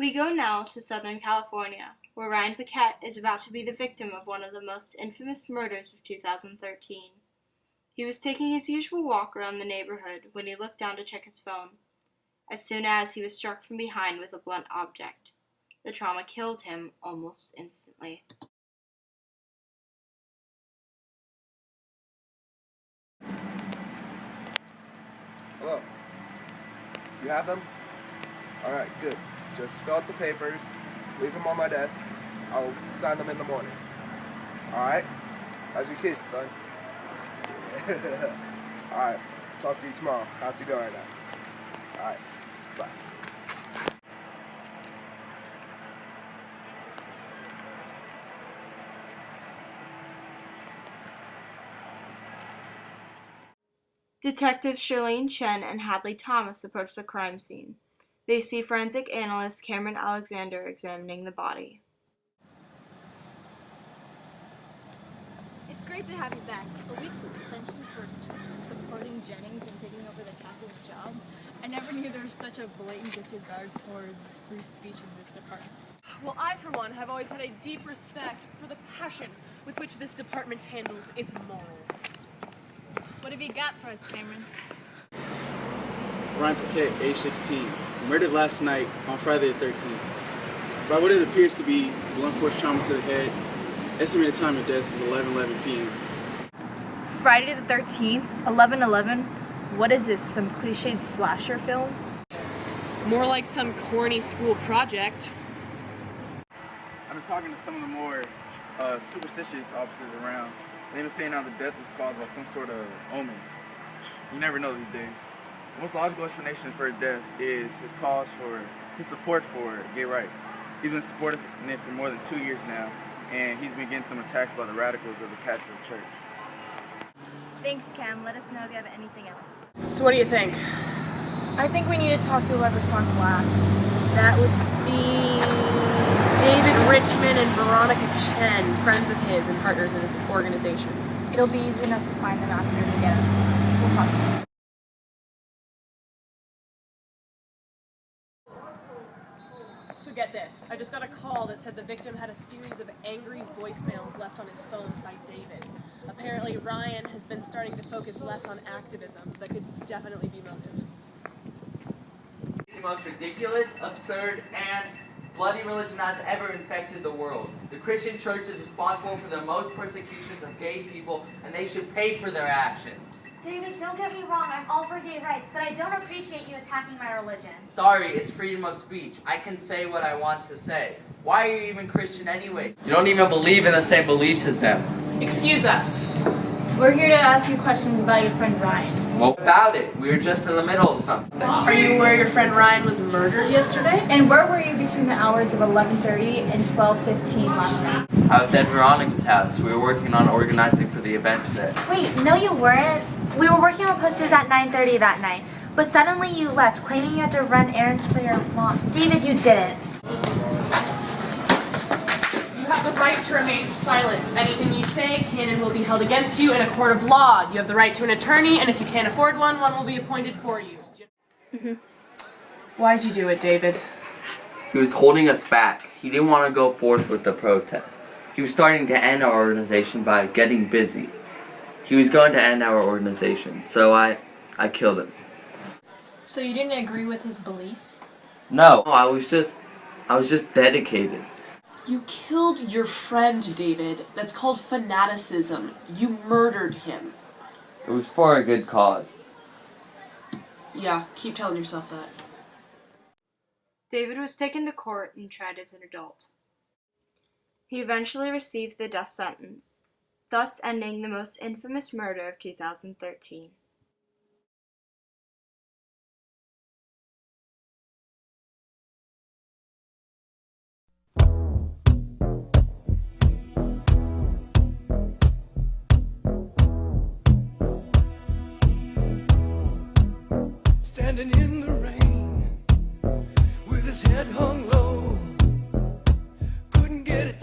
We go now to Southern California, where Ryan Paquette is about to be the victim of one of the most infamous murders of 2013. He was taking his usual walk around the neighborhood when he looked down to check his phone. As soon as he was struck from behind with a blunt object. The trauma killed him almost instantly. Hello. You have them? Alright, good. Just fill out the papers, leave them on my desk. I'll sign them in the morning. Alright? How's your kids, son? Alright, talk to you tomorrow. I have to go right now. Alright, bye. Detectives Shirlene Chen and Hadley Thomas approach the crime scene. They see forensic analyst Cameron Alexander examining the body. It's great to have you back. A week's suspension for supporting Jennings and taking over the captain's job. I never knew there was such a blatant disregard towards free speech in this department. Well, I, for one, have always had a deep respect for the passion with which this department handles its morals. What have you got for us, Cameron? Ryan Paquette, age 16, murdered last night on Friday the 13th. By what it appears to be blunt force trauma to the head, estimated time of death is 11:11 p.m. Friday the 13th, 11:11. What is this, some cliched slasher film? More like some corny school project. I've been talking to some of the more superstitious officers around. They've been saying how the death was caused by some sort of omen. You never know these days. The most logical explanation for his death is his support for gay rights. He's been supporting it for more than 2 years now, and he's been getting some attacks by the radicals of the Catholic Church. Thanks, Cam. Let us know if you have anything else. So what do you think? I think we need to talk to whoever slunk last. That would be David Richmond and Veronica Chen, friends of his and partners in his organization. It'll be easy enough to find them after we get them. We'll talk to them. So get this, I just got a call that said the victim had a series of angry voicemails left on his phone by David. Apparently Ryan has been starting to focus less on activism. That could definitely be motive. It's the most ridiculous, absurd, and bloody religion has ever infected the world. The Christian church is responsible for the most persecutions of gay people, and they should pay for their actions. David, don't get me wrong, I'm all for gay rights, but I don't appreciate you attacking my religion. Sorry, it's freedom of speech. I can say what I want to say. Why are you even Christian anyway? You don't even believe in the same beliefs as them. Excuse us. We're here to ask you questions about your friend Ryan. What about it? We were just in the middle of something. Are you where your friend Ryan was murdered yesterday? And where were you between the hours of 11:30 and 12:15 last night? I was at Veronica's house. We were working on organizing for the event today. Wait, no you weren't. We were working on posters at 9:30 that night, but suddenly you left, claiming you had to run errands for your mom. David, you didn't. You have the right to remain silent. Anything you say can and will be held against you in a court of law. You have the right to an attorney, and if you can't afford one, one will be appointed for you. Why'd you do it, David? He was holding us back. He didn't want to go forth with the protest. He was starting to end our organization by getting busy. He was going to end our organization, so I killed him. So you didn't agree with his beliefs? No, I was just dedicated. You killed your friend, David. That's called fanaticism. You murdered him. It was for a good cause. Yeah, keep telling yourself that. David was taken to court and tried as an adult. He eventually received the death sentence, thus ending the most infamous murder of 2013. Standing in the rain with his head hung low, couldn't get it